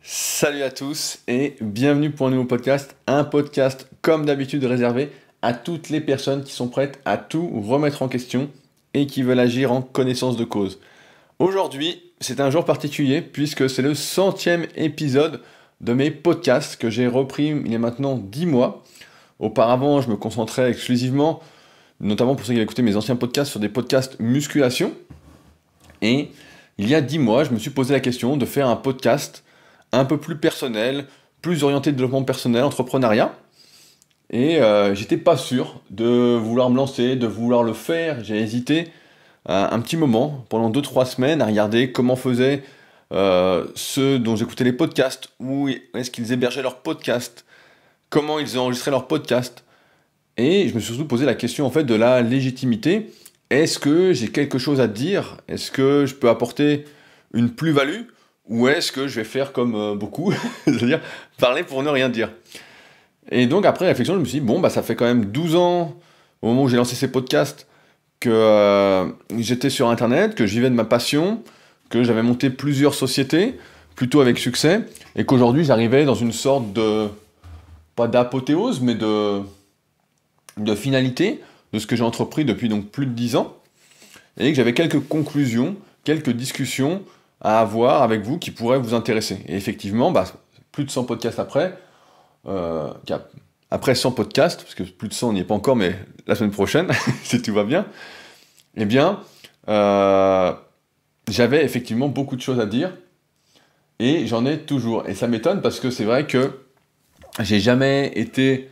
Salut à tous et bienvenue pour un nouveau podcast. Un podcast comme d'habitude réservé à toutes les personnes qui sont prêtes à tout remettre en question et qui veulent agir en connaissance de cause. Aujourd'hui, c'est un jour particulier puisque c'est le 100e épisode de mes podcasts que j'ai repris il y a maintenant 10 mois. Auparavant, je me concentrais exclusivement, notamment pour ceux qui avaient écouté mes anciens podcasts, sur des podcasts musculation. Et il y a 10 mois, je me suis posé la question de faire un podcast un peu plus personnel, plus orienté développement personnel, entrepreneuriat. Et j'étais pas sûr de vouloir me lancer, de vouloir le faire. J'ai hésité un petit moment, pendant 2-3 semaines, à regarder comment faisaient ceux dont j'écoutais les podcasts, où est-ce qu'ils hébergeaient leurs podcasts, comment ils enregistraient leurs podcasts. Et je me suis surtout posé la question en fait de la légitimité. Est-ce que j'ai quelque chose à dire? Est-ce que je peux apporter une plus-value? Ou est-ce que je vais faire comme beaucoup, c'est-à-dire parler pour ne rien dire? Et donc après réflexion, je me suis dit, bon, bah ça fait quand même 12 ans, au moment où j'ai lancé ces podcasts, que j'étais sur Internet, que je vivais de ma passion, que j'avais monté plusieurs sociétés, plutôt avec succès, et qu'aujourd'hui j'arrivais dans une sorte de, pas d'apothéose, mais de finalité de ce que j'ai entrepris depuis donc plus de 10 ans, et que j'avais quelques conclusions, quelques discussions à avoir avec vous qui pourraient vous intéresser. Et effectivement, bah, plus de 100 podcasts après, après 100 podcasts, parce que plus de 100 on n'y est pas encore, mais la semaine prochaine, si tout va bien, eh bien, j'avais effectivement beaucoup de choses à dire, et j'en ai toujours. Et ça m'étonne parce que c'est vrai que j'ai jamais été,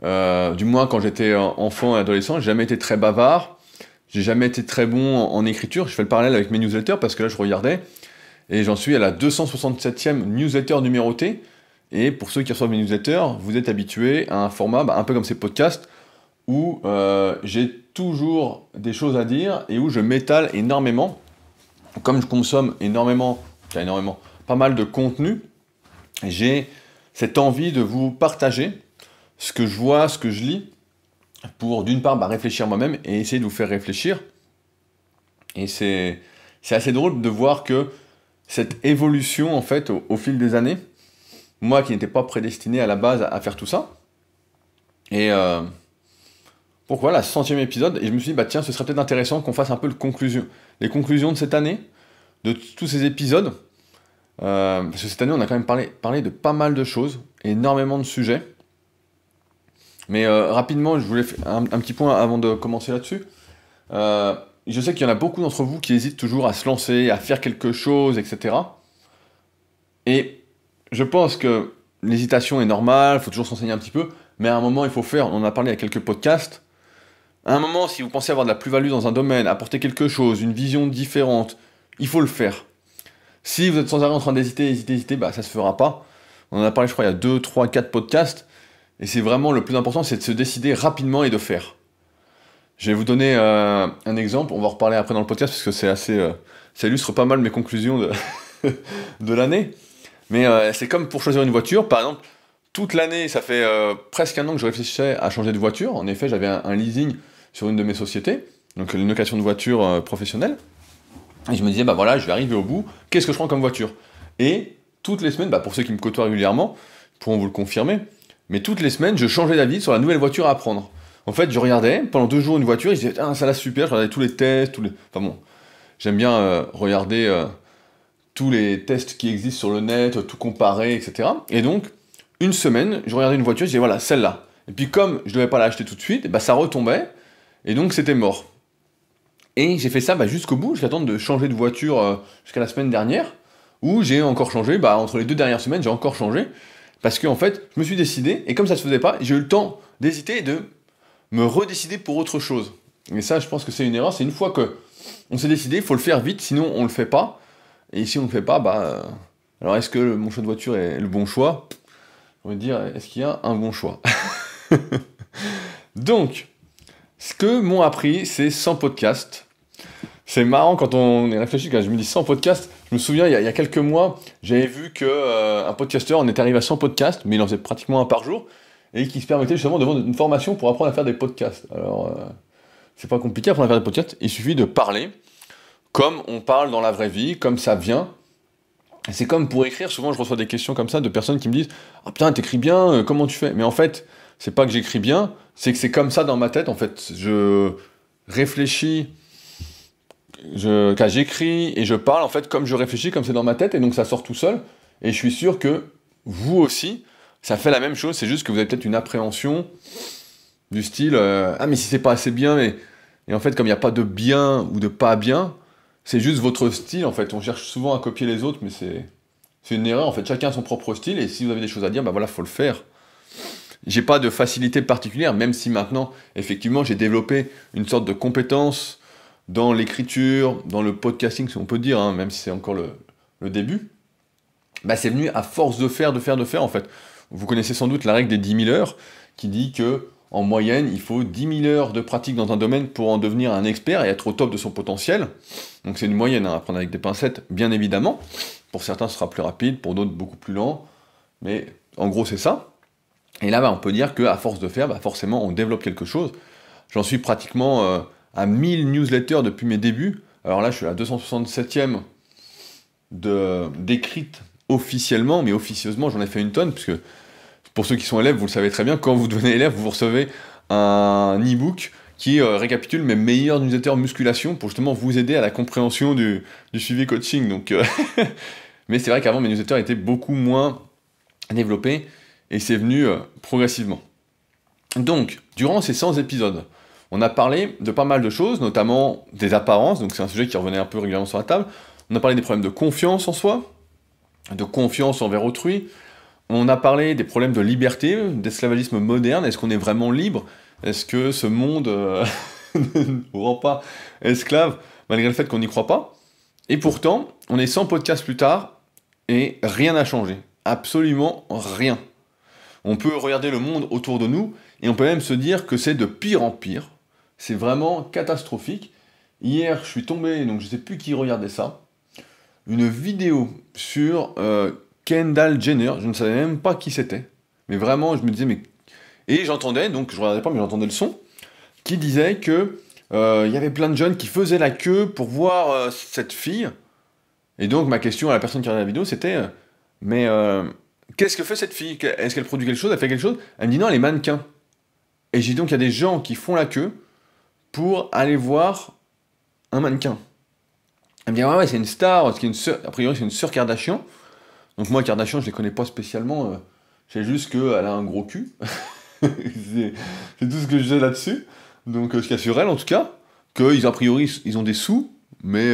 du moins quand j'étais enfant et adolescent, j'ai jamais été très bavard, j'ai jamais été très bon en écriture. Je fais le parallèle avec mes newsletters parce que là je regardais, et j'en suis à la 267e newsletter numérotée. Et pour ceux qui reçoivent mes newsletters, vous êtes habitués à un format un peu comme ces podcasts, où j'ai toujours des choses à dire et où je m'étale énormément. Comme je consomme pas mal de contenu, j'ai cette envie de vous partager ce que je vois, ce que je lis, pour d'une part réfléchir moi-même et essayer de vous faire réfléchir. Et c'est assez drôle de voir que cette évolution, en fait, au fil des années, moi qui n'étais pas prédestiné à la base à faire tout ça, et donc voilà, 100e épisode, et je me suis dit, bah tiens, ce serait peut-être intéressant qu'on fasse un peu les conclusions de cette année, de tous ces épisodes, parce que cette année, on a quand même parlé de pas mal de choses, énormément de sujets, mais rapidement, je voulais faire un petit point avant de commencer là-dessus. Je sais qu'il y en a beaucoup d'entre vous qui hésitent toujours à se lancer, à faire quelque chose, etc. Et je pense que l'hésitation est normale, il faut toujours s'enseigner un petit peu, mais à un moment, il faut faire, on en a parlé à quelques podcasts, à un moment, si vous pensez avoir de la plus-value dans un domaine, apporter quelque chose, une vision différente, il faut le faire. Si vous êtes sans arrêt en train d'hésiter, bah ça se fera pas. On en a parlé, je crois, il y a 2, 3, 4 podcasts, et c'est vraiment le plus important, c'est de se décider rapidement et de faire. Je vais vous donner un exemple, on va en reparler après dans le podcast, parce que c'est assez... ça illustre pas mal mes conclusions de l'année. Mais c'est comme pour choisir une voiture, par exemple, toute l'année, ça fait presque un an que je réfléchissais à changer de voiture. En effet, j'avais un leasing sur une de mes sociétés, donc une location de voiture professionnelle. Et je me disais, bah voilà, je vais arriver au bout, qu'est-ce que je prends comme voiture? Et toutes les semaines, bah pour ceux qui me côtoient régulièrement, pourront vous le confirmer, mais toutes les semaines, je changeais d'avis sur la nouvelle voiture à prendre. En fait, je regardais pendant 2 jours une voiture, et je disais, ah, ça là super, je regardais tous les tests, enfin bon, j'aime bien regarder tous les tests qui existent sur le net, tout comparer, etc. Et donc, une semaine, je regardais une voiture, je disais, voilà, celle-là. Et puis comme je ne devais pas l'acheter tout de suite, bah, ça retombait, et donc c'était mort. Et j'ai fait ça jusqu'au bout, jusqu'à temps de changer de voiture jusqu'à la semaine dernière, où j'ai encore changé, entre les 2 dernières semaines, j'ai encore changé, parce qu'en fait, je me suis décidé, et comme ça se faisait pas, j'ai eu le temps d'hésiter et de me redécider pour autre chose. Et ça, je pense que c'est une erreur, c'est une fois que on s'est décidé, il faut le faire vite, sinon on le fait pas. Et si on le fait pas, alors est-ce que mon choix de voiture est le bon choix? On va dire, est-ce qu'il y a un bon choix? Donc, ce que m'ont appris ces 100 podcasts, c'est marrant quand on y réfléchit, quand je me dis 100 podcasts, je me souviens, il y a quelques mois, j'avais vu qu'un podcasteur en était arrivé à 100 podcasts, mais il en faisait pratiquement un par jour, et qui se permettait justement de vendre une formation pour apprendre à faire des podcasts. Alors, c'est pas compliqué à apprendre à faire des podcasts, il suffit de parler, comme on parle dans la vraie vie, comme ça vient, Et c'est comme pour écrire, souvent je reçois des questions comme ça de personnes qui me disent « Ah putain, t'écris bien, comment tu fais ?» Mais en fait, c'est pas que j'écris bien, c'est que c'est comme ça dans ma tête, en fait. Je réfléchis, j'écris et je parle, en fait, comme je réfléchis, comme c'est dans ma tête, et donc ça sort tout seul. Et je suis sûr que vous aussi, ça fait la même chose, c'est juste que vous avez peut-être une appréhension du style Ah mais si c'est pas assez bien, mais... Et en fait, comme il n'y a pas de bien ou de pas bien, c'est juste votre style, en fait. On cherche souvent à copier les autres, mais c'est une erreur, en fait. Chacun a son propre style, et si vous avez des choses à dire, bah voilà, faut le faire. J'ai pas de facilité particulière, même si maintenant, effectivement, j'ai développé une sorte de compétence dans l'écriture, dans le podcasting, si on peut dire, hein, même si c'est encore le début. Bah c'est venu à force de faire, en fait. Vous connaissez sans doute la règle des 10 000 heures, qui dit que en moyenne, il faut 10 000 heures de pratique dans un domaine pour en devenir un expert et être au top de son potentiel. Donc c'est une moyenne, hein, à prendre avec des pincettes, bien évidemment. Pour certains, ce sera plus rapide, pour d'autres, beaucoup plus lent. Mais en gros, c'est ça. Et là, bah, on peut dire qu'à force de faire, bah, forcément, on développe quelque chose. J'en suis pratiquement à 1000 newsletters depuis mes débuts. Alors là, je suis à la 267e d'écrite officiellement, mais officieusement, j'en ai fait une tonne, puisque pour ceux qui sont élèves, vous le savez très bien, quand vous devenez élève, vous recevez un e-book qui récapitule mes meilleurs newsletters musculation pour justement vous aider à la compréhension du suivi coaching. Donc, mais c'est vrai qu'avant, mes newsletters étaient beaucoup moins développés et c'est venu progressivement. Donc, durant ces 100 épisodes, on a parlé de pas mal de choses, notamment des apparences, donc c'est un sujet qui revenait un peu régulièrement sur la table. On a parlé des problèmes de confiance en soi, de confiance envers autrui. On a parlé des problèmes de liberté, d'esclavagisme moderne. Est-ce qu'on est vraiment libre? Est-ce que ce monde ne nous rend pas esclaves, malgré le fait qu'on n'y croit pas? Et pourtant, on est 100 podcasts plus tard, et rien n'a changé. Absolument rien. On peut regarder le monde autour de nous, et on peut même se dire que c'est de pire en pire. C'est vraiment catastrophique. Hier, je suis tombé, donc je ne sais plus qui regardait ça, une vidéo sur Kendall Jenner, je ne savais même pas qui c'était. Mais vraiment, je me disais, mais... Et j'entendais, donc je regardais pas, mais j'entendais le son, qui disait que y avait plein de jeunes qui faisaient la queue pour voir cette fille. Et donc ma question à la personne qui regardait la vidéo, c'était, mais qu'est-ce que fait cette fille? Est-ce qu'elle produit quelque chose? Elle fait quelque chose? Elle me dit non, elle est mannequin. Et j'ai dit donc, il y a des gens qui font la queue pour aller voir un mannequin. Elle me dit, ouais, c'est une star, a priori c'est une sœur Kardashian. Donc moi, Kardashian, je les connais pas spécialement, je sais juste qu'elle a un gros cul. c'est tout ce que je sais là-dessus. Donc je sur elle, en tout cas, qu'ils, a priori, ils ont des sous, mais...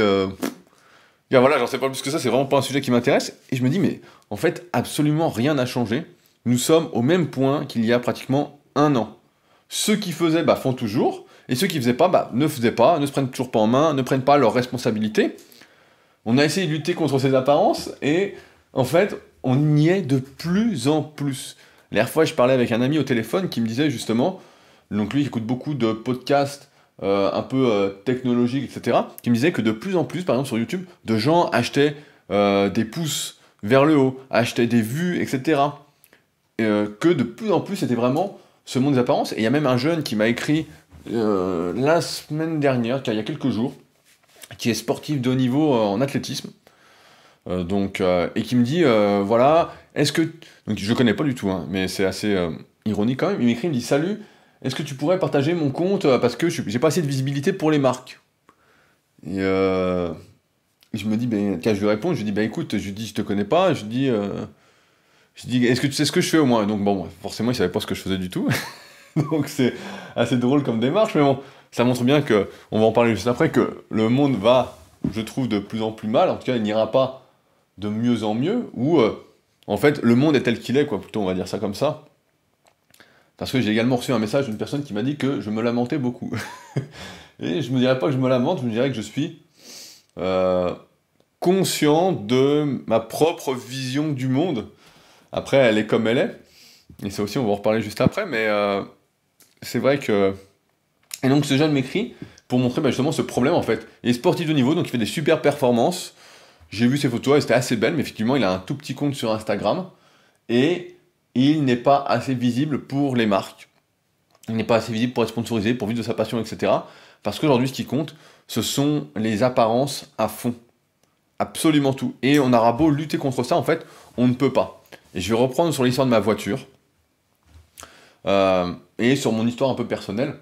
bien, voilà, j'en sais pas plus que ça, c'est vraiment pas un sujet qui m'intéresse. Et je me dis, mais en fait, absolument rien n'a changé. Nous sommes au même point qu'il y a pratiquement un an. Ceux qui faisaient, bah, font toujours, et ceux qui faisaient pas, bah, ne faisaient pas, ne se prennent toujours pas en main, ne prennent pas leurs responsabilités. On a essayé de lutter contre ces apparences, et en fait, on y est de plus en plus. La dernière fois, je parlais avec un ami au téléphone qui me disait justement, donc lui qui écoute beaucoup de podcasts un peu technologiques, etc., qui me disait que de plus en plus, par exemple sur YouTube, de gens achetaient des pouces vers le haut, achetaient des vues, etc. Que de plus en plus, c'était vraiment ce monde des apparences. Et il y a même un jeune qui m'a écrit la semaine dernière, il y a quelques jours, qui est sportif de haut niveau en athlétisme, et qui me dit, voilà, est-ce que... Donc je le connais pas du tout, hein, mais c'est assez ironique quand même. Il m'écrit, il me dit, salut, est-ce que tu pourrais partager mon compte parce que j'ai pas assez de visibilité pour les marques. Et je me dis, ben, quand je lui réponds, je lui dis, ben écoute, je lui dis, je te connais pas, je lui dis, est-ce que tu sais ce que je fais au moins? Donc bon, forcément, il savait pas ce que je faisais du tout. Donc c'est assez drôle comme démarche, mais bon, ça montre bien que, on va en parler juste après, que le monde va, je trouve, de plus en plus mal. En tout cas, il n'ira pas de mieux en mieux, ou en fait, le monde est tel qu'il est, quoi, plutôt, on va dire ça comme ça. Parce que j'ai également reçu un message d'une personne qui m'a dit que je me lamentais beaucoup. Et je me dirais pas que je me lamente, je me dirais que je suis conscient de ma propre vision du monde. Après, elle est comme elle est. Et ça aussi, on va en reparler juste après, mais c'est vrai que... Et donc ce jeune m'écrit pour montrer justement ce problème, en fait. Il est sportif de niveau, donc il fait des super performances. J'ai vu ses photos, elles étaient assez belles, mais effectivement, il a un tout petit compte sur Instagram. Et il n'est pas assez visible pour les marques. Il n'est pas assez visible pour être sponsorisé, pour vivre de sa passion, etc. Parce qu'aujourd'hui, ce qui compte, ce sont les apparences à fond. absolument tout. Et on aura beau lutter contre ça, en fait, on ne peut pas. Et je vais reprendre sur l'histoire de ma voiture, et sur mon histoire un peu personnelle.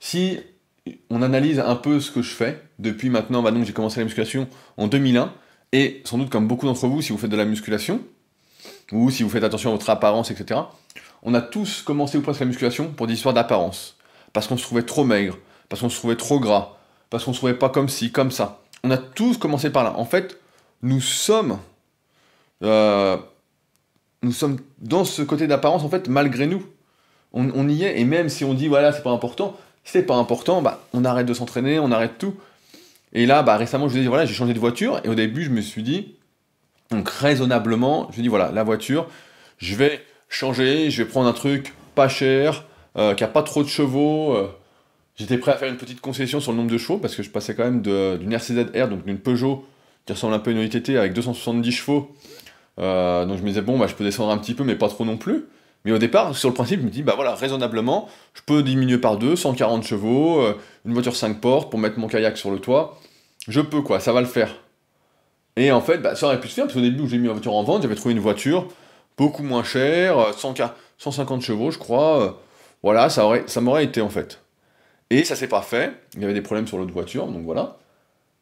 Si on analyse un peu ce que je fais, depuis maintenant, bah donc j'ai commencé la musculation en 2001, et sans doute comme beaucoup d'entre vous, si vous faites de la musculation, ou si vous faites attention à votre apparence, etc., on a tous commencé ou presque la musculation pour des histoires d'apparence. Parce qu'on se trouvait trop maigre, parce qu'on se trouvait trop gras, parce qu'on se trouvait pas comme ci, comme ça. On a tous commencé par là. En fait, nous sommes, euh, nous sommes dans ce côté d'apparence, en fait, malgré nous. On y est, et même si on dit, voilà, c'est pas important, si c'est pas important, bah, on arrête de s'entraîner, on arrête tout. Et là, bah, récemment, je vous ai dit, voilà, j'ai changé de voiture, et au début, je me suis dit, donc raisonnablement, je me suis dit, voilà, la voiture, je vais changer, je vais prendre un truc pas cher, qui a pas trop de chevaux. J'étais prêt à faire une petite concession sur le nombre de chevaux, parce que je passais quand même d'une RCZ-R, donc d'une Peugeot, qui ressemble un peu à une OITT, avec 270 chevaux. Donc je me disais, bon, bah, je peux descendre un petit peu, mais pas trop non plus. Mais au départ, sur le principe, je me dis, bah voilà, raisonnablement, je peux diminuer par deux, 140 chevaux, une voiture 5 portes pour mettre mon kayak sur le toit. Je peux, quoi, ça va le faire. Et en fait, bah, ça aurait pu se faire, parce qu'au début où j'ai mis ma voiture en vente, j'avais trouvé une voiture beaucoup moins chère, 150 chevaux, je crois. Voilà, ça m'aurait été, en fait. Et ça s'est pas fait, il y avait des problèmes sur l'autre voiture, donc voilà.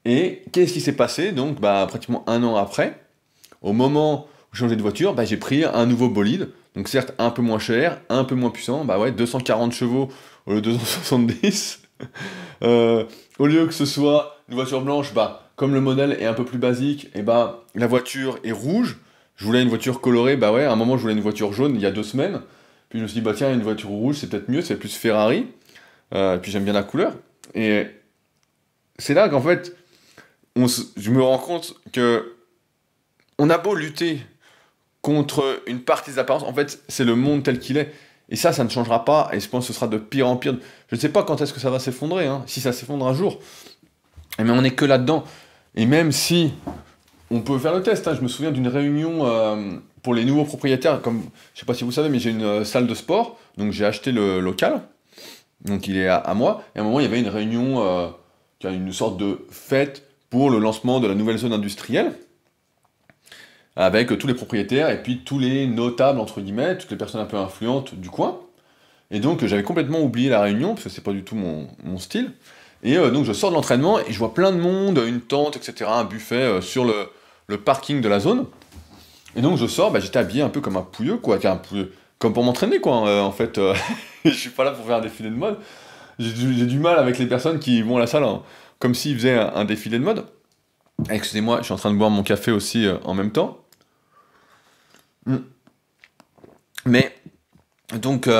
Et qu'est-ce qui s'est passé? Donc, bah, pratiquement un an après, au moment où j'ai changé de voiture, bah, j'ai pris un nouveau bolide, donc certes un peu moins cher, un peu moins puissant, bah ouais, 240 chevaux au lieu de 270. Au lieu que ce soit une voiture blanche, bah, comme le modèle est un peu plus basique, et bah, la voiture est rouge. Je voulais une voiture colorée, bah ouais, à un moment je voulais une voiture jaune il y a 2 semaines. Puis je me suis dit, bah tiens, une voiture rouge c'est peut-être mieux, c'est plus Ferrari. Puis j'aime bien la couleur. Et c'est là qu'en fait, je me rends compte que on a beau lutter contre une partie des apparences, en fait, c'est le monde tel qu'il est. Et ça ne changera pas, et je pense que ce sera de pire en pire. Je ne sais pas quand est-ce que ça va s'effondrer, hein, si ça s'effondre un jour. Mais on n'est que là-dedans. Et même si on peut faire le test, hein, je me souviens d'une réunion pour les nouveaux propriétaires, comme, je sais pas si vous savez, mais j'ai une salle de sport, donc j'ai acheté le local, donc il est à moi, et à un moment il y avait une réunion, qui a une sorte de fête pour le lancement de la nouvelle zone industrielle, avec tous les propriétaires et puis tous les notables, entre guillemets, toutes les personnes un peu influentes du coin. Et donc j'avais complètement oublié la réunion, parce que c'est pas du tout mon style. Et donc je sors de l'entraînement et je vois plein de monde, une tente, etc., un buffet sur le parking de la zone. Et donc je sors, bah, j'étais habillé un peu comme un pouilleux, quoi, comme pour m'entraîner, quoi, en fait. Je suis pas là pour faire un défilé de mode. J'ai du mal avec les personnes qui vont à la salle, hein, comme s'ils faisaient un défilé de mode. Excusez-moi, je suis en train de boire mon café aussi en même temps. Mm. Mais, donc,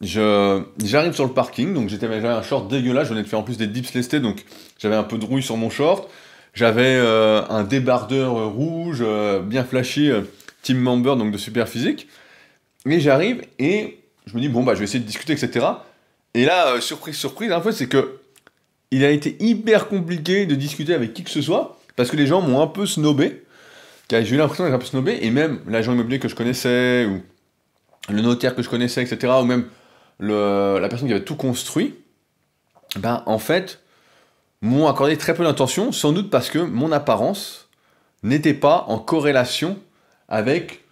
j'arrive sur le parking, donc j'avais un short dégueulasse, je venais de faire en plus des dips lestés, donc j'avais un peu de rouille sur mon short. J'avais un débardeur rouge, bien flashy, team member, donc de super physique. Et j'arrive, et je me dis, bon, bah, je vais essayer de discuter, etc. Et là, surprise, surprise, en fait, c'est que il a été hyper compliqué de discuter avec qui que ce soit, parce que les gens m'ont un peu snobé. J'ai eu l'impression d'être un peu snobé, et même l'agent immobilier que je connaissais, ou le notaire que je connaissais, etc., ou même la personne qui avait tout construit, ben, en fait, m'ont accordé très peu d'attention, sans doute parce que mon apparence n'était pas en corrélation avec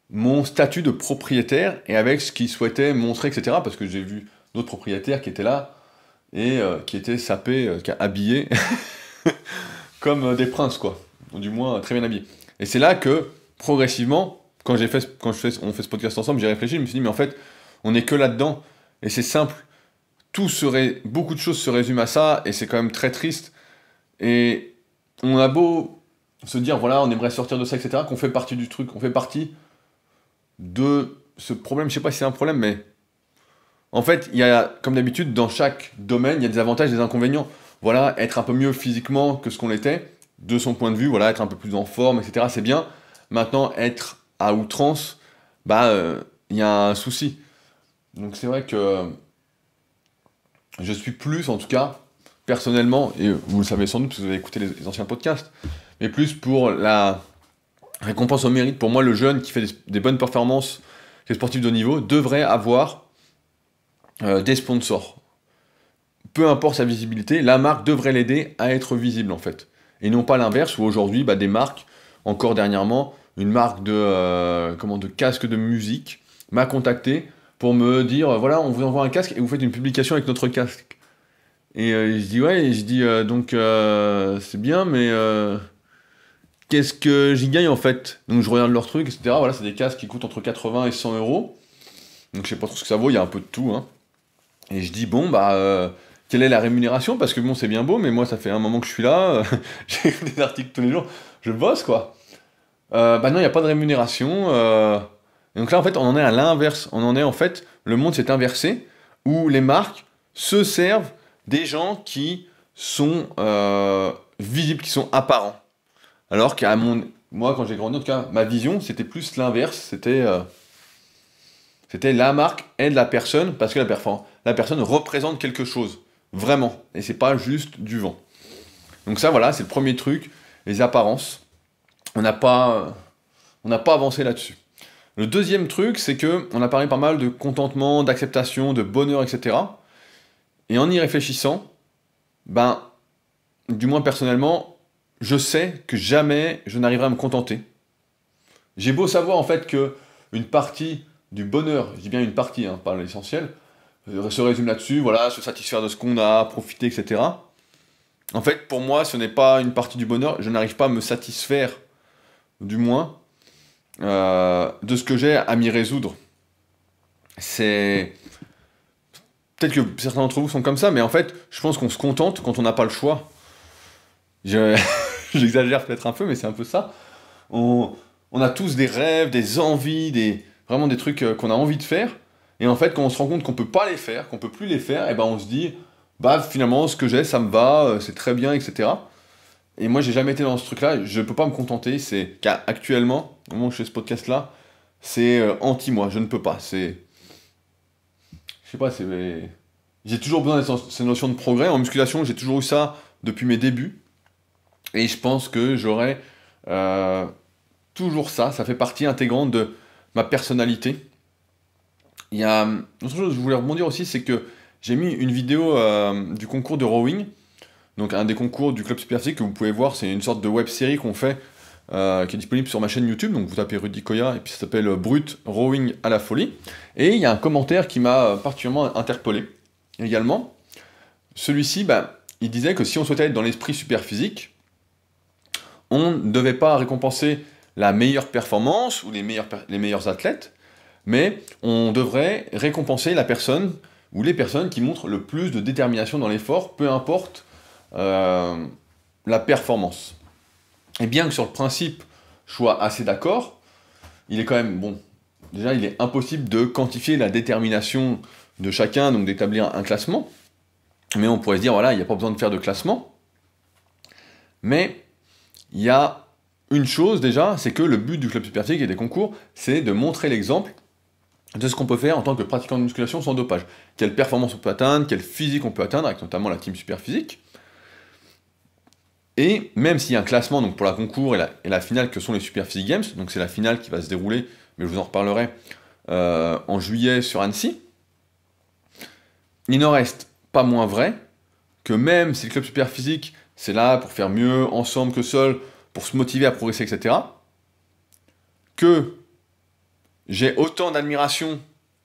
mon statut de propriétaire et avec ce qu'ils souhaitaient montrer, etc., parce que j'ai vu d'autres propriétaires qui étaient là, et qui étaient sapés, habillés, comme des princes, quoi, ou du moins très bien habillés. Et c'est là que, progressivement, on fait ce podcast ensemble, j'ai réfléchi, je me suis dit, mais en fait, on n'est que là-dedans, et c'est simple, beaucoup de choses se résument à ça, et c'est quand même très triste, et on a beau se dire, voilà, on aimerait sortir de ça, etc., qu'on fait partie du truc, on fait partie de ce problème, je sais pas si c'est un problème, mais en fait, il y a, comme d'habitude, dans chaque domaine, il y a des avantages et des inconvénients. Voilà, être un peu mieux physiquement que ce qu'on était, de son point de vue, voilà, être un peu plus en forme, etc., c'est bien. Maintenant, être à outrance, bah, il y a un souci. Donc c'est vrai que je suis plus, en tout cas, personnellement, et vous le savez sans doute, parce que vous avez écouté les anciens podcasts, mais plus pour la récompense au mérite. Pour moi, le jeune qui fait des bonnes performances, qui est sportif de haut niveau, devrait avoir des sponsors. Peu importe sa visibilité, la marque devrait l'aider à être visible, en fait. Et non pas l'inverse, où aujourd'hui, des marques, encore dernièrement, une marque de casque de musique m'a contacté pour me dire, voilà, on vous envoie un casque et vous faites une publication avec notre casque. Et je dis, ouais, et je dis, donc, c'est bien, mais qu'est-ce que j'y gagne en fait? Donc je regarde leur truc, etc. Voilà, c'est des casques qui coûtent entre 80 et 100 euros. Donc je sais pas trop ce que ça vaut, il y a un peu de tout, hein. Et je dis, bon, quelle est la rémunération? Parce que bon, c'est bien beau, mais moi, ça fait un moment que je suis là, j'écris des articles tous les jours, je bosse, quoi. Non, il n'y a pas de rémunération. Et donc là, en fait, on en est à l'inverse. On en est, en fait, le monde s'est inversé, où les marques se servent des gens qui sont visibles, qui sont apparents. Alors moi, quand j'ai grandi, en tout cas, ma vision, c'était plus l'inverse. C'était la marque aide la personne parce que la personne représente quelque chose, vraiment. Et c'est pas juste du vent. Donc ça, voilà, c'est le premier truc, les apparences. On n'a pas, on n'a pas avancé là-dessus. Le deuxième truc, c'est que on a parlé pas mal de contentement, d'acceptation, de bonheur, etc. Et en y réfléchissant, du moins personnellement, je sais que jamais je n'arriverai à me contenter. J'ai beau savoir en fait que une partie du bonheur, je dis bien une partie, hein, pas l'essentiel, se résume là-dessus, voilà, se satisfaire de ce qu'on a, profiter, etc. En fait, pour moi, ce n'est pas une partie du bonheur, je n'arrive pas à me satisfaire, du moins, de ce que j'ai à m'y résoudre. C'est... Peut-être que certains d'entre vous sont comme ça, mais en fait, je pense qu'on se contente quand on n'a pas le choix. Je... J'exagère peut-être un peu, mais c'est un peu ça. On a tous des rêves, des envies, vraiment des trucs qu'on a envie de faire. Et en fait, quand on se rend compte qu'on peut pas les faire, qu'on peut plus les faire, et on se dit, finalement, ce que j'ai, ça me va, c'est très bien, etc. Et moi, j'ai jamais été dans ce truc-là. Je peux pas me contenter. C'est qu'actuellement, au moment où je fais ce podcast-là, c'est anti-moi. Je ne peux pas. Je sais pas. J'ai toujours besoin de ces notions de progrès. En musculation, j'ai toujours eu ça depuis mes débuts. Et je pense que j'aurai toujours ça. Ça fait partie intégrante de ma personnalité. Il y a autre chose que je voulais rebondir aussi, c'est que j'ai mis une vidéo du concours de rowing, donc un des concours du Club Super Physique que vous pouvez voir, c'est une sorte de web série qu'on fait, qui est disponible sur ma chaîne YouTube, donc vous tapez Rudy Koya, et puis ça s'appelle Brut Rowing à la folie. Et il y a un commentaire qui m'a particulièrement interpellé également. Celui-ci, il disait que si on souhaitait être dans l'esprit super physique, on ne devait pas récompenser la meilleure performance ou les meilleurs athlètes, mais on devrait récompenser la personne ou les personnes qui montrent le plus de détermination dans l'effort, peu importe la performance. Et bien que sur le principe, je sois assez d'accord, il est quand même, déjà il est impossible de quantifier la détermination de chacun, donc d'établir un classement, mais on pourrait se dire, voilà, il n'y a pas besoin de faire de classement, mais il y a une chose déjà, c'est que le but du Club Super Physique et des concours, c'est de montrer l'exemple de ce qu'on peut faire en tant que pratiquant de musculation sans dopage. Quelle performance on peut atteindre, quel physique on peut atteindre, avec notamment la team Super Physique. Et même s'il y a un classement donc pour la concours et la finale que sont les Super Physique Games, donc c'est la finale qui va se dérouler, mais je vous en reparlerai en juillet sur Annecy, il n'en reste pas moins vrai que même si le Club Super Physique, c'est là pour faire mieux ensemble que seul, pour se motiver à progresser, etc., que j'ai autant d'admiration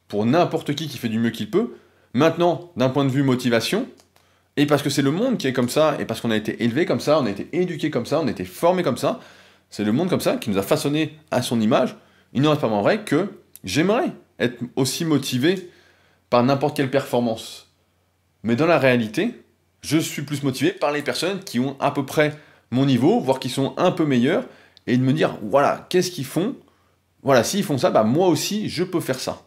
pour n'importe qui fait du mieux qu'il peut. Maintenant, d'un point de vue motivation, et parce que c'est le monde qui est comme ça, et parce qu'on a été élevé comme ça, on a été éduqué comme ça, on a été formé comme ça, c'est le monde comme ça qui nous a façonné à son image, il n'en reste pas moins vrai que j'aimerais être aussi motivé par n'importe quelle performance. Mais dans la réalité, je suis plus motivé par les personnes qui ont à peu près mon niveau, voire qui sont un peu meilleures, et de me dire, voilà, qu'est-ce qu'ils font? Voilà, s'ils font ça, moi aussi, je peux faire ça.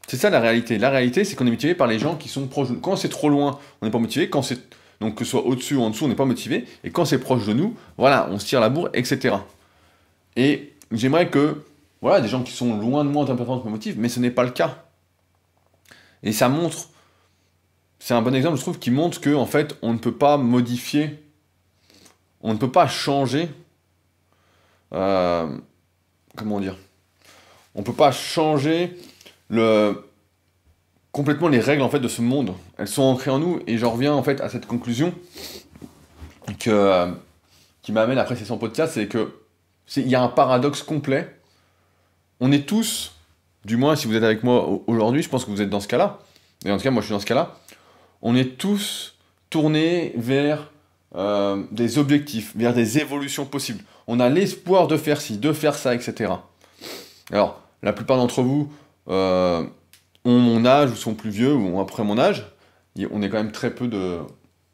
C'est ça la réalité. La réalité, c'est qu'on est motivé par les gens qui sont proches de nous. Quand c'est trop loin, on n'est pas motivé. Donc que ce soit au-dessus ou en dessous, on n'est pas motivé. Et quand c'est proche de nous, voilà, on se tire la bourre, etc. Et j'aimerais que, voilà, des gens qui sont loin de moi en termes de performance me motivent, mais ce n'est pas le cas. Et ça montre, c'est un bon exemple, je trouve, qui montre que, en fait, on ne peut pas modifier, on ne peut pas changer, comment dire, on ne peut pas changer complètement les règles en fait de ce monde. Elles sont ancrées en nous et j'en reviens en fait à cette conclusion que qui m'amène après ces 100 podcasts, c'est que il y a un paradoxe complet. On est tous, du moins si vous êtes avec moi aujourd'hui, je pense que vous êtes dans ce cas-là, et en tout cas moi je suis dans ce cas-là, on est tous tournés vers des objectifs, vers des évolutions possibles. On a l'espoir de faire ci, de faire ça, etc. Alors, la plupart d'entre vous ont mon âge, ou sont plus vieux, ou ont après mon âge. On est quand même très peu de...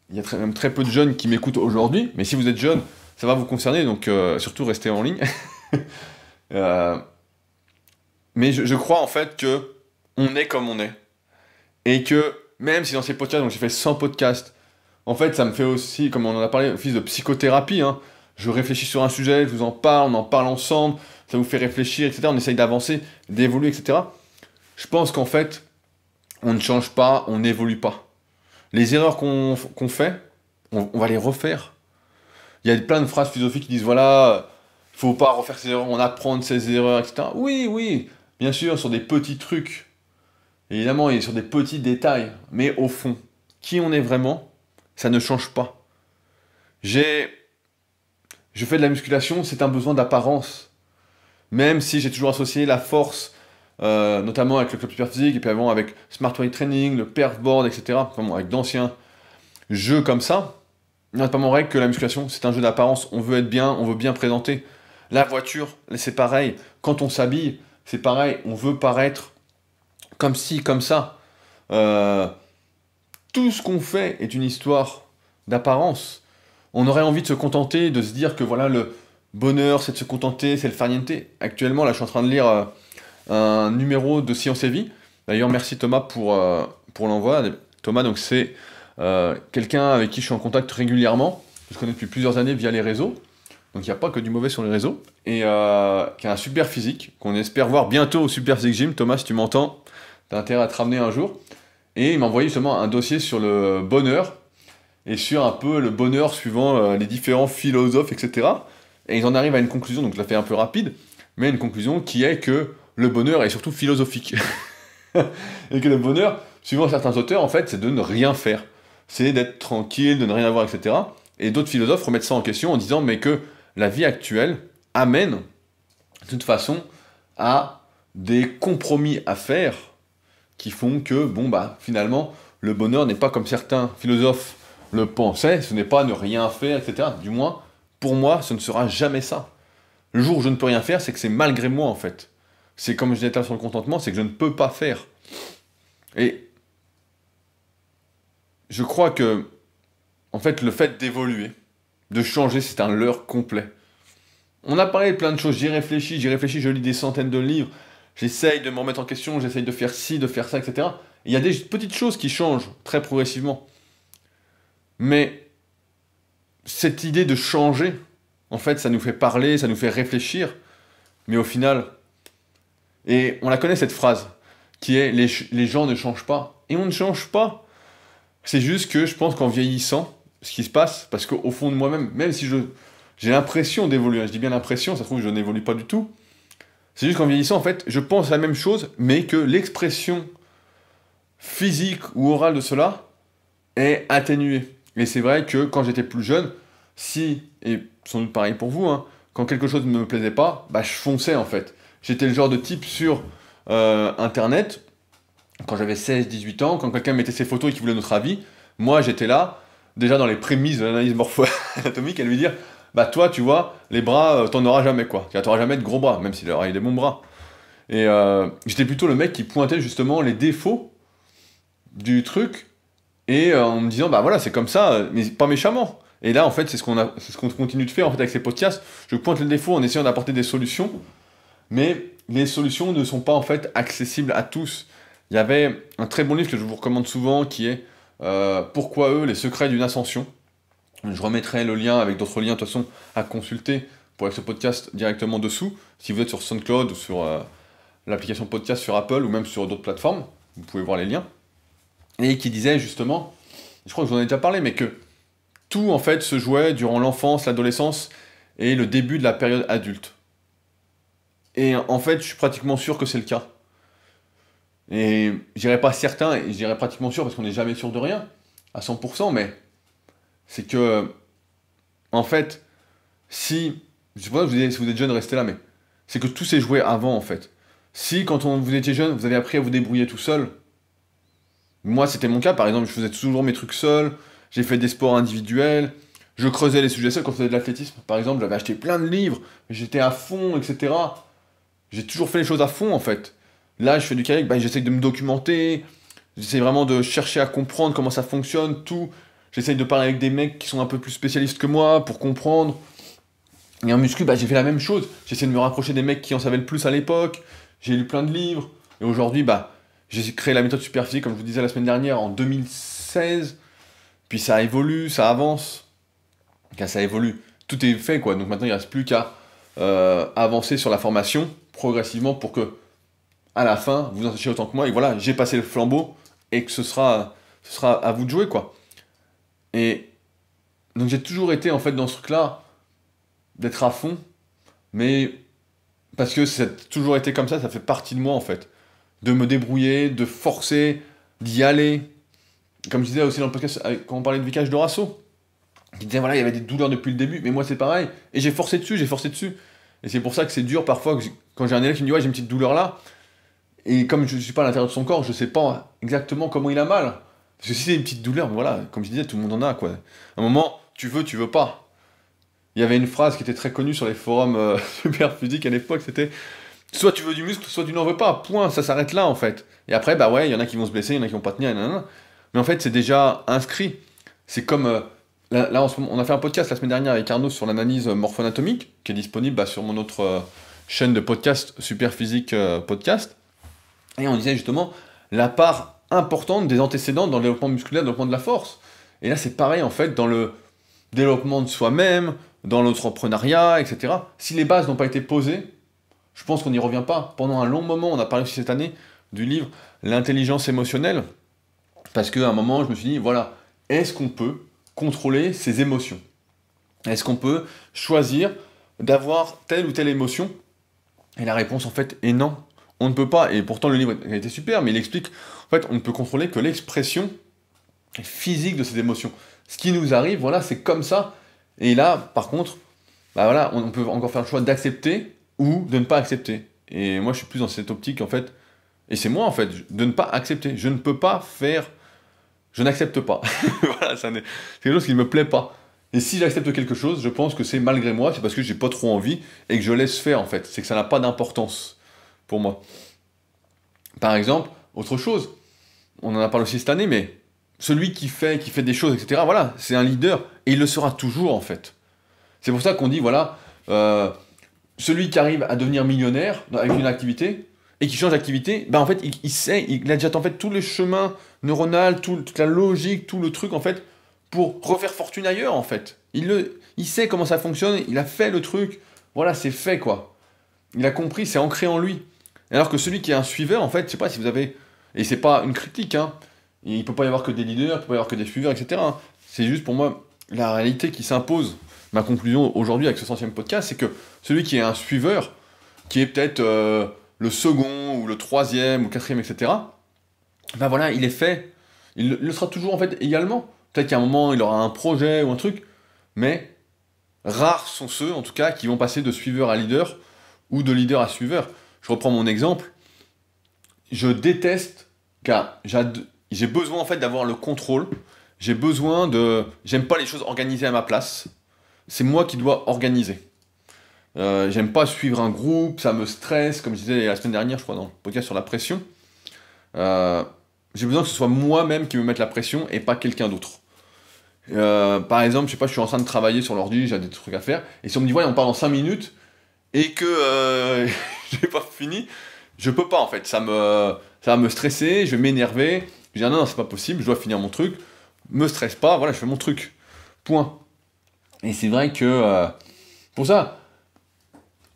Il y a même très peu de jeunes qui m'écoutent aujourd'hui, mais si vous êtes jeune, ça va vous concerner, donc surtout restez en ligne. Mais je crois en fait que on est comme on est. Et que même si dans ces podcasts, donc j'ai fait 100 podcasts, en fait ça me fait aussi, comme on en a parlé, office de psychothérapie, hein. Je réfléchis sur un sujet, je vous en parle, on en parle ensemble, ça vous fait réfléchir, etc. On essaye d'avancer, d'évoluer, etc. Je pense qu'en fait, on ne change pas, on n'évolue pas. Les erreurs qu'on fait, on va les refaire. Il y a plein de phrases philosophiques qui disent, voilà, il faut pas refaire ses erreurs, on apprend de ses erreurs, etc. Oui, oui, bien sûr, sur des petits trucs, évidemment, et sur des petits détails, mais au fond, qui on est vraiment, ça ne change pas. Je fais de la musculation, c'est un besoin d'apparence. Même si j'ai toujours associé la force, notamment avec le club Superphysique, et puis avant avec Smart Weight Training, le Perfboard, etc. Enfin bon, avec d'anciens jeux comme ça. Il n'y a pas mon règle que la musculation, c'est un jeu d'apparence. On veut être bien, on veut bien présenter. La voiture, c'est pareil. Quand on s'habille, c'est pareil. On veut paraître comme ci, comme ça. Tout ce qu'on fait est une histoire d'apparence. On aurait envie de se contenter, de se dire que voilà, le bonheur, c'est de se contenter, c'est le farniente. Actuellement, là, je suis en train de lire un numéro de Science et Vie. D'ailleurs, merci Thomas pour l'envoi. Thomas, donc c'est quelqu'un avec qui je suis en contact régulièrement. Je connais depuis plusieurs années via les réseaux. Donc il n'y a pas que du mauvais sur les réseaux. Et qui a un super physique, qu'on espère voir bientôt au Super Physique Gym. Thomas, si tu m'entends, t'as intérêt à te ramener un jour. Et il m'a envoyé justement un dossier sur le bonheur, et sur un peu le bonheur suivant les différents philosophes, etc. Et ils en arrivent à une conclusion, donc je la fais un peu rapide, mais une conclusion qui est que le bonheur est surtout philosophique. Et que le bonheur, suivant certains auteurs, en fait, c'est de ne rien faire. C'est d'être tranquille, de ne rien avoir, etc. Et d'autres philosophes remettent ça en question en disant mais que la vie actuelle amène, de toute façon, à des compromis à faire qui font que, bon, bah, finalement, le bonheur n'est pas comme certains philosophes le pensaient, ce n'est pas ne rien faire, etc. Du moins, pour moi, ce ne sera jamais ça. Le jour où je ne peux rien faire, c'est que c'est malgré moi, en fait. C'est comme je disais sur le contentement, c'est que je ne peux pas faire. Et je crois que, en fait, le fait d'évoluer, de changer, c'est un leurre complet. On a parlé de plein de choses, j'y réfléchis, je lis des centaines de livres, j'essaye de me remettre en question, j'essaye de faire ci, de faire ça, etc. Et il y a des petites choses qui changent très progressivement. Mais cette idée de changer, en fait, ça nous fait parler, ça nous fait réfléchir, mais au final, et on la connaît cette phrase, qui est les gens ne changent pas. Et on ne change pas. C'est juste que je pense qu'en vieillissant, ce qui se passe, parce qu'au fond de moi-même, même si j'ai l'impression d'évoluer, je dis bien l'impression, ça se trouve que je n'évolue pas du tout, c'est juste qu'en vieillissant, en fait, je pense la même chose, mais que l'expression physique ou orale de cela est atténuée. Et c'est vrai que quand j'étais plus jeune, et sans doute pareil pour vous, hein, quand quelque chose ne me plaisait pas, bah je fonçais en fait. J'étais le genre de type sur Internet, quand j'avais 16-18 ans, quand quelqu'un mettait ses photos et qu'il voulait notre avis, moi j'étais là, déjà dans les prémices de l'analyse morpho-anatomique, à lui dire, bah toi tu vois, les bras, t'en auras jamais quoi, t'auras jamais de gros bras, même s'il aurait des bons bras. Et j'étais plutôt le mec qui pointait justement les défauts du truc, et en me disant, bah voilà, c'est comme ça, mais pas méchamment. Et là, en fait, c'est ce qu'on continue de faire en fait, avec ces podcasts. Je pointe les défauts en essayant d'apporter des solutions, mais les solutions ne sont pas en fait accessibles à tous. Il y avait un très bon livre que je vous recommande souvent qui est Pourquoi eux, les secrets d'une ascension. Je remettrai le lien avec d'autres liens de toute façon à consulter pour avec ce podcast directement dessous. Si vous êtes sur SoundCloud ou sur l'application podcast sur Apple ou même sur d'autres plateformes, vous pouvez voir les liens. Et qui disait justement, je crois que je vous en ai déjà parlé, mais que tout en fait se jouait durant l'enfance, l'adolescence et le début de la période adulte. Et en fait, je suis pratiquement sûr que c'est le cas. Et je dirais pas certain, et je dirais pratiquement sûr parce qu'on n'est jamais sûr de rien, à 100%, mais c'est que, en fait, si, je sais pas si vous êtes jeune, restez là, mais c'est que tout s'est joué avant, en fait. Si, quand vous étiez jeune, vous avez appris à vous débrouiller tout seul, moi, c'était mon cas, par exemple, je faisais toujours mes trucs seul, j'ai fait des sports individuels, je creusais les sujets seuls quand je faisais de l'athlétisme. Par exemple, j'avais acheté plein de livres, j'étais à fond, etc. J'ai toujours fait les choses à fond, en fait. Là, je fais du kayak, bah, j'essaye de me documenter, j'essaie vraiment de chercher à comprendre comment ça fonctionne, tout. J'essaye de parler avec des mecs qui sont un peu plus spécialistes que moi pour comprendre. Et en muscu, bah, j'ai fait la même chose. J'essaie de me rapprocher des mecs qui en savaient le plus à l'époque. J'ai lu plein de livres. Et aujourd'hui, bah, j'ai créé la méthode Superphysique, comme je vous disais la semaine dernière, en 2016. Puis ça évolue, ça avance. Car ça évolue. Tout est fait, quoi. Donc maintenant, il ne reste plus qu'à avancer sur la formation progressivement pour que, à la fin, vous en sachiez autant que moi. Et voilà, j'ai passé le flambeau et que ce sera à vous de jouer, quoi. Et donc j'ai toujours été, en fait, dans ce truc-là, d'être à fond. Mais parce que ça a toujours été comme ça fait partie de moi, en fait. De me débrouiller, de forcer, d'y aller. Comme je disais aussi dans le podcast, quand on parlait de Vicage Dorasso, qui disait voilà, il y avait des douleurs depuis le début, mais moi c'est pareil. Et j'ai forcé dessus. Et c'est pour ça que c'est dur parfois, quand j'ai un élève qui me dit ouais, j'ai une petite douleur là, et comme je ne suis pas à l'intérieur de son corps, je sais pas exactement comment il a mal. Parce que si c'est une petite douleur, voilà, comme je disais, tout le monde en a, quoi. À un moment, tu veux pas. Il y avait une phrase qui était très connue sur les forums Superphysique à l'époque, c'était soit tu veux du muscle, soit tu n'en veux pas, point, ça s'arrête là en fait. Et après, bah ouais, il y en a qui vont se blesser, il y en a qui vont pas tenir, nanana. Mais en fait, c'est déjà inscrit. C'est comme, là en ce moment, on a fait un podcast la semaine dernière avec Arnaud sur l'analyse morpho-anatomique, qui est disponible bah, sur mon autre chaîne de podcast, Superphysique Podcast. Et on disait justement la part importante des antécédents dans le développement musculaire, dans le développement de la force. Et là, c'est pareil en fait dans le développement de soi-même, dans l'entrepreneuriat, etc. Si les bases n'ont pas été posées, je pense qu'on n'y revient pas. Pendant un long moment, on a parlé aussi cette année du livre L'intelligence émotionnelle, parce qu'à un moment, je me suis dit, voilà, est-ce qu'on peut contrôler ses émotions? Est-ce qu'on peut choisir d'avoir telle ou telle émotion? Et la réponse, en fait, est non. On ne peut pas, et pourtant le livre a été super, mais il explique, en fait, on ne peut contrôler que l'expression physique de ces émotions. Ce qui nous arrive, voilà, c'est comme ça. Et là, par contre, bah voilà, on peut encore faire le choix d'accepter ou de ne pas accepter. Et moi, je suis plus dans cette optique, en fait, et c'est moi, en fait, de ne pas accepter. Je ne peux pas faire... Je n'accepte pas. Voilà, c'est quelque chose qui ne me plaît pas. Et si j'accepte quelque chose, je pense que c'est malgré moi, c'est parce que j'ai pas trop envie et que je laisse faire, en fait. C'est que ça n'a pas d'importance pour moi. Par exemple, autre chose, on en a parlé aussi cette année, mais celui qui fait des choses, etc., voilà, c'est un leader, et il le sera toujours, en fait. C'est pour ça qu'on dit, voilà, celui qui arrive à devenir millionnaire avec une activité, et qui change d'activité, ben en fait, il sait, il a déjà en fait tous les chemins neuronaux, toute la logique, tout le truc, en fait, pour refaire fortune ailleurs, en fait. Il sait comment ça fonctionne, il a fait le truc, voilà, c'est fait, quoi. Il a compris, c'est ancré en lui. Alors que celui qui est un suiveur, en fait, je sais pas si vous avez... Et c'est pas une critique, hein. Il peut pas y avoir que des leaders, il peut pas y avoir que des suiveurs, etc. hein. C'est juste pour moi la réalité qui s'impose. Ma conclusion aujourd'hui avec ce 100e podcast, c'est que celui qui est un suiveur, qui est peut-être le second, ou le troisième, ou le quatrième, etc., ben voilà, il est fait. Il le sera toujours, en fait, également. Peut-être qu'à un moment, il aura un projet ou un truc, mais rares sont ceux, en tout cas, qui vont passer de suiveur à leader, ou de leader à suiveur. Je reprends mon exemple. Je déteste, car j'ai besoin en fait d'avoir le contrôle. J'aime pas les choses organisées à ma place. C'est moi qui dois organiser. J'aime pas suivre un groupe, ça me stresse, comme je disais la semaine dernière, je crois, dans le podcast sur la pression. J'ai besoin que ce soit moi-même qui me mette la pression et pas quelqu'un d'autre. Par exemple, je sais pas, je suis en train de travailler sur l'ordi, j'ai des trucs à faire, et si on me dit, ouais, on parle en 5 minutes, et que j'ai pas fini, je peux pas en fait, ça va me stresser, je vais m'énerver, je vais dire non, c'est pas possible, je dois finir mon truc, me stresse pas, voilà, je fais mon truc, point. Et c'est vrai que, pour ça,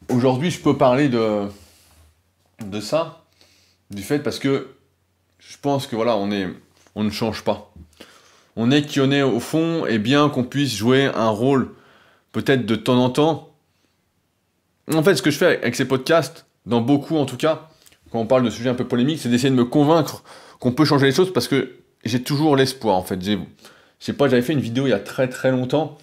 aujourd'hui je peux parler de ça, du fait parce que je pense que voilà, on ne change pas. On est qui on est au fond, et bien qu'on puisse jouer un rôle, peut-être de temps en temps. En fait, ce que je fais avec ces podcasts, dans beaucoup en tout cas, quand on parle de sujets un peu polémiques, c'est d'essayer de me convaincre qu'on peut changer les choses parce que j'ai toujours l'espoir en fait. Je sais pas, j'avais fait une vidéo il y a très très longtemps,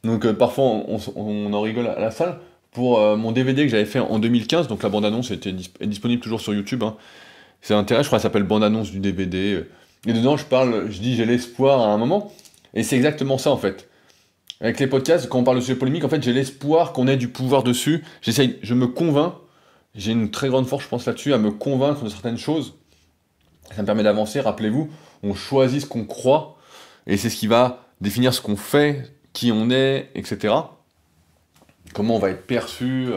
Donc parfois on en rigole à la salle. Pour mon DVD que j'avais fait en 2015, donc la bande-annonce est disponible toujours sur YouTube, hein. C'est intéressant, je crois que ça s'appelle bande-annonce du DVD. Et dedans je dis j'ai l'espoir à un moment. Et c'est exactement ça en fait. Avec les podcasts, quand on parle de sujets polémiques, en fait j'ai l'espoir qu'on ait du pouvoir dessus. Je me convainc, j'ai une très grande force je pense là-dessus, à me convaincre de certaines choses. Ça me permet d'avancer, rappelez-vous, on choisit ce qu'on croit, et c'est ce qui va définir ce qu'on fait, qui on est, etc. Comment on va être perçu,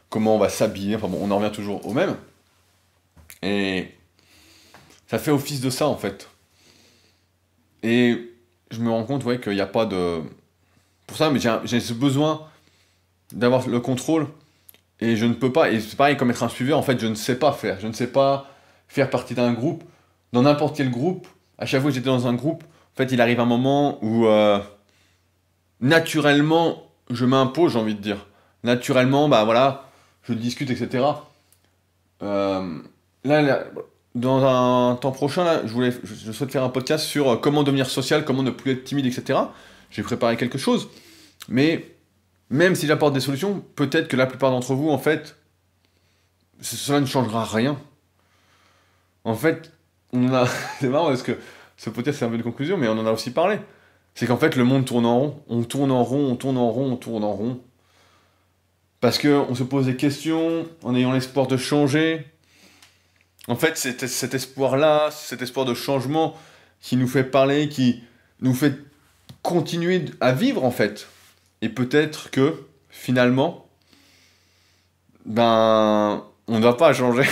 comment on va s'habiller, enfin bon, on en revient toujours au même. Et ça fait office de ça en fait. Et je me rends compte, ouais, qu'il n'y a pas de... Pour ça, mais j'ai ce besoin d'avoir le contrôle, et je ne peux pas, et c'est pareil comme être un suiveur, en fait, je ne sais pas faire. Je ne sais pas faire partie d'un groupe. Dans n'importe quel groupe, à chaque fois que j'étais dans un groupe, en fait, il arrive un moment où, naturellement, je m'impose, j'ai envie de dire. Naturellement, bah voilà, je discute, etc. Euh, là, dans un temps prochain, là, je souhaite faire un podcast sur comment devenir social, comment ne plus être timide, etc. J'ai préparé quelque chose, mais même si j'apporte des solutions, peut-être que la plupart d'entre vous, en fait, cela ne changera rien. En fait, c'est marrant parce que ce podcast c'est un peu une conclusion, mais on en a aussi parlé. C'est qu'en fait, le monde tourne en rond. On tourne en rond, on tourne en rond, on tourne en rond. Parce qu'on se pose des questions en ayant l'espoir de changer. En fait, c'est cet espoir-là, cet espoir de changement qui nous fait parler, qui nous fait continuer à vivre, en fait. Et peut-être que, finalement, ben, on ne va pas changer.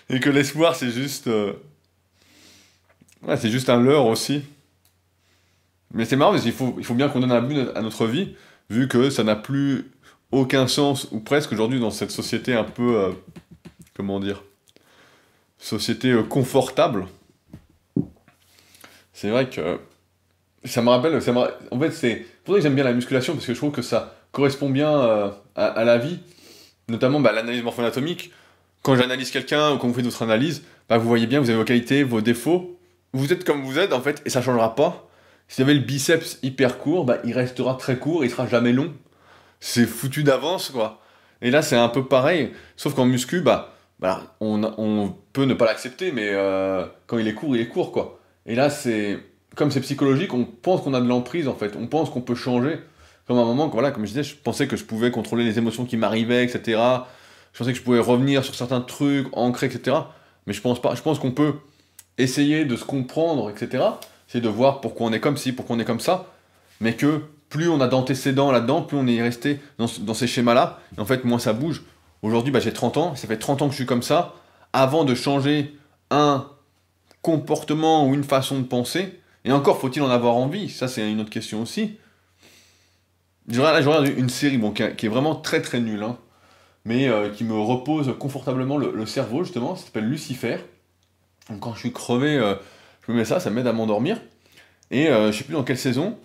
Et que l'espoir, c'est juste... ouais, c'est juste un leurre aussi. Mais c'est marrant parce il faut bien qu'on donne un but à notre vie, vu que ça n'a plus aucun sens, ou presque aujourd'hui, dans cette société un peu... comment dire, société confortable. C'est vrai que ça me rappelle, en fait c'est pour ça que j'aime bien la musculation, parce que je trouve que ça correspond bien à la vie, notamment bah, l'analyse morpho-anatomique. Quand j'analyse quelqu'un ou quand vous faites votre analyse, bah, vous voyez bien, vous avez vos qualités, vos défauts, vous êtes comme vous êtes en fait, et ça changera pas. Si vous avez le biceps hyper court, bah, il restera très court, il sera jamais long. C'est foutu d'avance quoi. Et là c'est un peu pareil, sauf qu'en muscu, bah, on peut ne pas l'accepter, mais quand il est court, quoi. Et là, comme c'est psychologique, on pense qu'on a de l'emprise, en fait. On pense qu'on peut changer. Comme à un moment, voilà, comme je disais, je pensais que je pouvais contrôler les émotions qui m'arrivaient, etc. Je pensais que je pouvais revenir sur certains trucs, ancrés, etc. Mais je pense pas. Je pense qu'on peut essayer de se comprendre, etc. C'est de voir pourquoi on est comme ci, pourquoi on est comme ça. Mais que plus on a d'antécédents là-dedans, plus on est resté dans ces schémas-là. Et en fait, moins ça bouge. Aujourd'hui, bah, j'ai 30 ans, ça fait 30 ans que je suis comme ça. Avant de changer un comportement ou une façon de penser, et encore faut-il en avoir envie, ça c'est une autre question aussi. Je regarde une série bon, qui est vraiment très très nulle, hein, mais qui me repose confortablement le cerveau, justement, ça s'appelle Lucifer. Donc quand je suis crevé, je me mets ça m'aide à m'endormir. Et je sais plus dans quelle saison,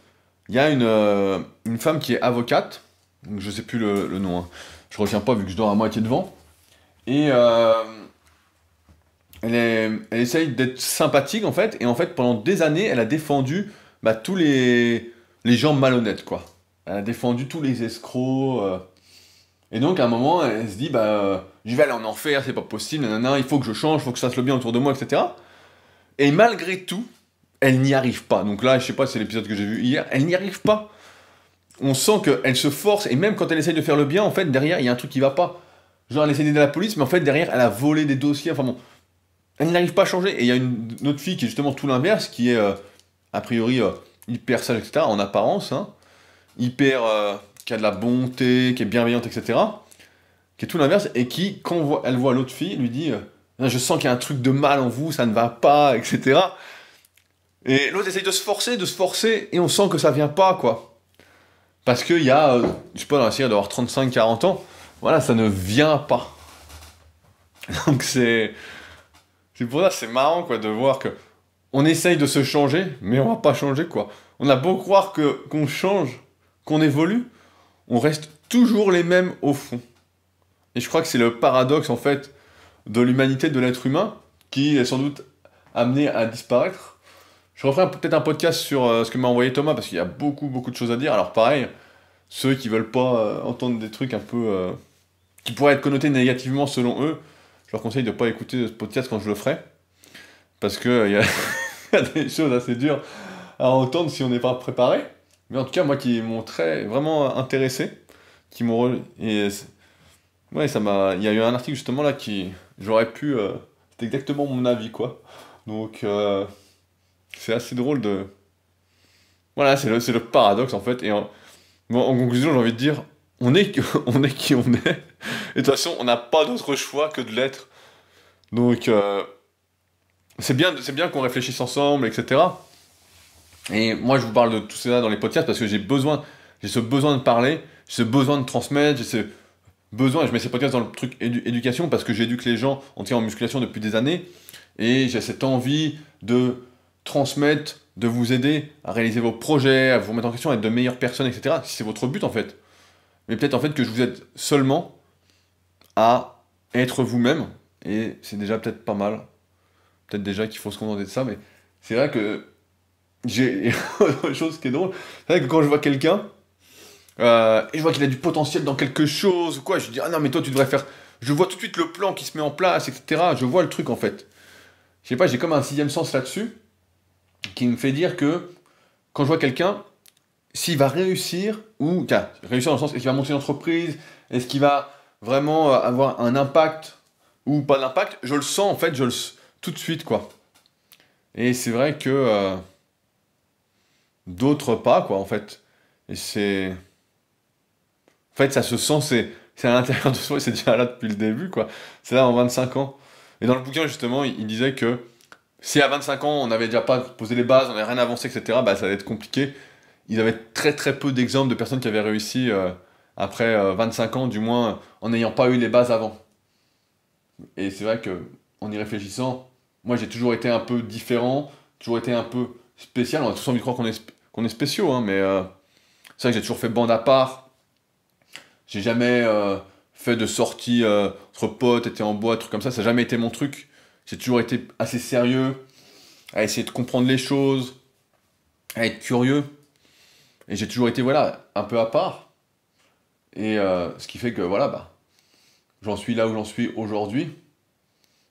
il y a une femme qui est avocate, donc je sais plus le nom, hein. Je retiens pas vu que je dors à moitié devant. Et elle essaye d'être sympathique en fait. Et en fait, pendant des années, elle a défendu bah, tous les gens malhonnêtes, quoi. Elle a défendu tous les escrocs. Et donc, à un moment, elle se dit, bah, je vais aller en enfer, c'est pas possible, nanana, il faut que je change, il faut que je fasse le bien autour de moi, etc. Et malgré tout, elle n'y arrive pas. Donc là, je sais pas, c'est l'épisode que j'ai vu hier, elle n'y arrive pas. On sent qu'elle se force, et même quand elle essaye de faire le bien, en fait, derrière, il y a un truc qui va pas. Genre, elle essaie d'aider la police, mais en fait, derrière, elle a volé des dossiers, enfin bon. Elle n'arrive pas à changer. Et il y a une autre fille qui est justement tout l'inverse, qui est, a priori, hyper sage, etc., en apparence, hein, hyper, qui a de la bonté, qui est bienveillante, etc., qui est tout l'inverse, et qui, quand elle voit l'autre fille, lui dit, je sens qu'il y a un truc de mal en vous, ça ne va pas, etc. Et l'autre essaye de se forcer, et on sent que ça vient pas, quoi. Parce qu'il y a, je sais pas, dans la série d'avoir 35-40 ans, voilà, ça ne vient pas. Donc c'est pour ça, c'est marrant, quoi, de voir que on essaye de se changer, mais on va pas changer, quoi. On a beau croire qu'on change, qu'on évolue, on reste toujours les mêmes au fond. Et je crois que c'est le paradoxe, en fait, de l'humanité, de l'être humain, qui est sans doute amené à disparaître. Je referai peut-être un podcast sur ce que m'a envoyé Thomas, parce qu'il y a beaucoup, beaucoup de choses à dire. Alors pareil, ceux qui veulent pas entendre des trucs un peu... qui pourraient être connotés négativement selon eux, je leur conseille de pas écouter ce podcast quand je le ferai. Parce que il y a, il y a des choses assez dures à entendre si on n'est pas préparé. Mais en tout cas, moi qui m'ont vraiment intéressé, qui m'ont... Ouais, ça m'a... Il y a eu un article justement là qui... J'aurais pu... C'est exactement mon avis, quoi. Donc, c'est assez drôle de... Voilà, c'est le paradoxe, en fait. Et bon, en conclusion, j'ai envie de dire, on est qui on est. Et de toute façon, on n'a pas d'autre choix que de l'être. Donc, c'est bien qu'on réfléchisse ensemble, etc. Et moi, je vous parle de tout ça dans les podcasts parce que j'ai ce besoin de parler, j'ai ce besoin de transmettre, j'ai ce besoin, et je mets ces podcasts dans le truc éducation parce que j'éduque les gens en tirant en musculation depuis des années, et j'ai cette envie de transmettre, de vous aider à réaliser vos projets, à vous remettre en question, à être de meilleures personnes, etc. Si c'est votre but en fait. Mais peut-être en fait que je vous aide seulement à être vous-même, et c'est déjà peut-être pas mal. Peut-être déjà qu'il faut se contenter de ça, mais c'est vrai que j'ai autre chose qui est drôle. C'est vrai que quand je vois quelqu'un, et je vois qu'il a du potentiel dans quelque chose, ou quoi, je dis, ah non, mais toi, tu devrais faire... Je vois tout de suite le plan qui se met en place, etc. Je vois le truc, en fait. Je sais pas, j'ai comme un sixième sens là-dessus, qui me fait dire que, quand je vois quelqu'un, s'il va réussir, ou, tiens, réussir dans le sens, est-ce qu'il va monter une entreprise, est-ce qu'il va vraiment avoir un impact, ou pas d'impact, je le sens, en fait, tout de suite, quoi. Et c'est vrai que d'autres pas, quoi, en fait. Et c'est... En fait, ça se sent, c'est à l'intérieur de soi, et c'est déjà là depuis le début, quoi. C'est là en 25 ans. Et dans le bouquin, justement, il disait que si à 25 ans, on n'avait déjà pas posé les bases, on n'avait rien avancé, etc., bah, ça allait être compliqué. Ils avaient très très peu d'exemples de personnes qui avaient réussi après 25 ans, du moins en n'ayant pas eu les bases avant. Et c'est vrai que, en y réfléchissant, moi j'ai toujours été un peu différent, toujours été un peu spécial. On a tous envie de croire qu'on est spéciaux, hein, mais c'est vrai que j'ai toujours fait bande à part. J'ai jamais fait de sorties entre potes, été en boîte, trucs comme ça n'a jamais été mon truc. J'ai toujours été assez sérieux, à essayer de comprendre les choses, à être curieux. Et j'ai toujours été, voilà, un peu à part. Et ce qui fait que, voilà, bah, j'en suis là où j'en suis aujourd'hui.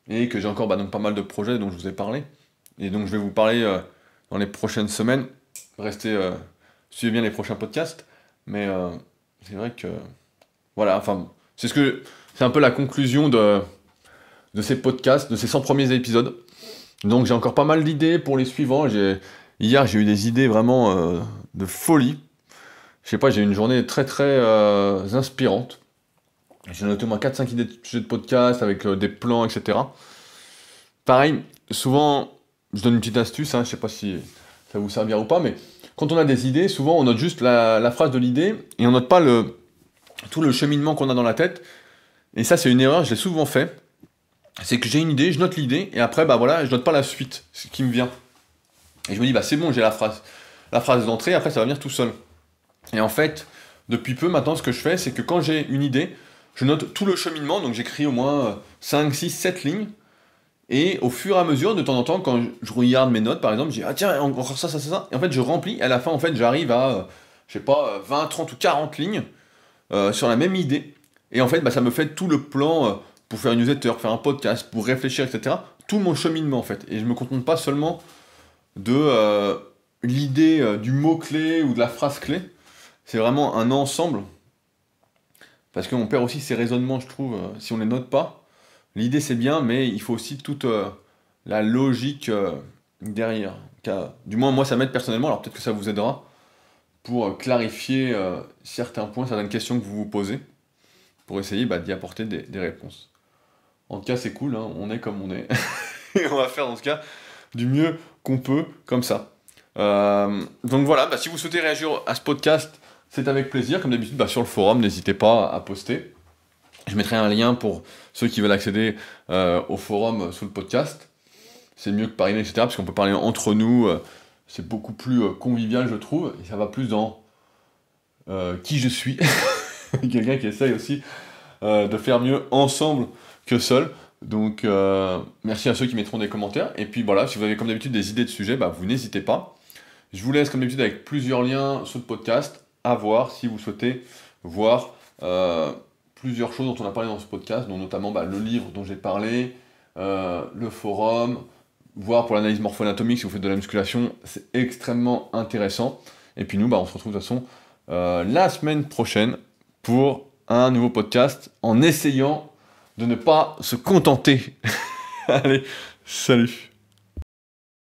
Et que j'ai encore donc, pas mal de projets dont je vous ai parlé. Et donc je vais vous parler dans les prochaines semaines. Restez, suivez bien les prochains podcasts. Mais c'est vrai que, voilà, enfin, c'est un peu la conclusion de ces podcasts, de ces 100 premiers épisodes. Donc j'ai encore pas mal d'idées pour les suivants. Hier, j'ai eu des idées vraiment de folie. Je sais pas, j'ai eu une journée très très inspirante. J'ai noté au moins 4-5 idées de sujets de podcast avec des plans, etc. Pareil, souvent, je donne une petite astuce, hein, je sais pas si ça vous servira ou pas, mais quand on a des idées, souvent on note juste la phrase de l'idée et on note pas tout le cheminement qu'on a dans la tête. Et ça, c'est une erreur, je l'ai souvent fait. C'est que j'ai une idée, je note l'idée, et après, bah voilà, je note pas la suite, ce qui me vient. Et je me dis, bah c'est bon, j'ai la phrase d'entrée, après ça va venir tout seul. Et en fait, depuis peu, maintenant, ce que je fais, c'est que quand j'ai une idée, je note tout le cheminement, donc j'écris au moins 5, 6, 7 lignes, et au fur et à mesure, de temps en temps, quand je regarde mes notes, par exemple, je dis, ah tiens, encore ça, ça, ça, ça, et en fait, je remplis, et à la fin, en fait, j'arrive à, je sais pas, 20, 30 ou 40 lignes sur la même idée, et en fait, bah, ça me fait tout le plan pour faire une newsletter, faire un podcast, pour réfléchir, etc., tout mon cheminement, en fait, et je me contente pas seulement de l'idée du mot-clé ou de la phrase-clé, c'est vraiment un ensemble, parce qu'on perd aussi ses raisonnements, je trouve, si on les note pas. L'idée c'est bien, mais il faut aussi toute la logique derrière. Du moins, moi ça m'aide personnellement, alors peut-être que ça vous aidera pour clarifier certains points, certaines questions que vous vous posez, pour essayer d'y apporter des réponses. En tout cas, c'est cool, hein, on est comme on est. Et on va faire dans ce cas du mieux qu'on peut, comme ça. Donc voilà, si vous souhaitez réagir à ce podcast, c'est avec plaisir. Comme d'habitude, sur le forum, n'hésitez pas à poster. Je mettrai un lien pour ceux qui veulent accéder au forum sous le podcast. C'est mieux que par email, etc. Parce qu'on peut parler entre nous. C'est beaucoup plus convivial, je trouve. Et ça va plus dans qui je suis. Quelqu'un qui essaye aussi de faire mieux ensemble que seul. Donc, merci à ceux qui mettront des commentaires. Et puis voilà, si vous avez comme d'habitude des idées de sujets, vous n'hésitez pas. Je vous laisse comme d'habitude avec plusieurs liens sur le podcast à voir si vous souhaitez voir plusieurs choses dont on a parlé dans ce podcast, dont notamment le livre dont j'ai parlé, le forum, voir pour l'analyse morpho-anatomique si vous faites de la musculation, c'est extrêmement intéressant. Et puis nous, on se retrouve de toute façon la semaine prochaine pour un nouveau podcast en essayant de ne pas se contenter. Allez, salut!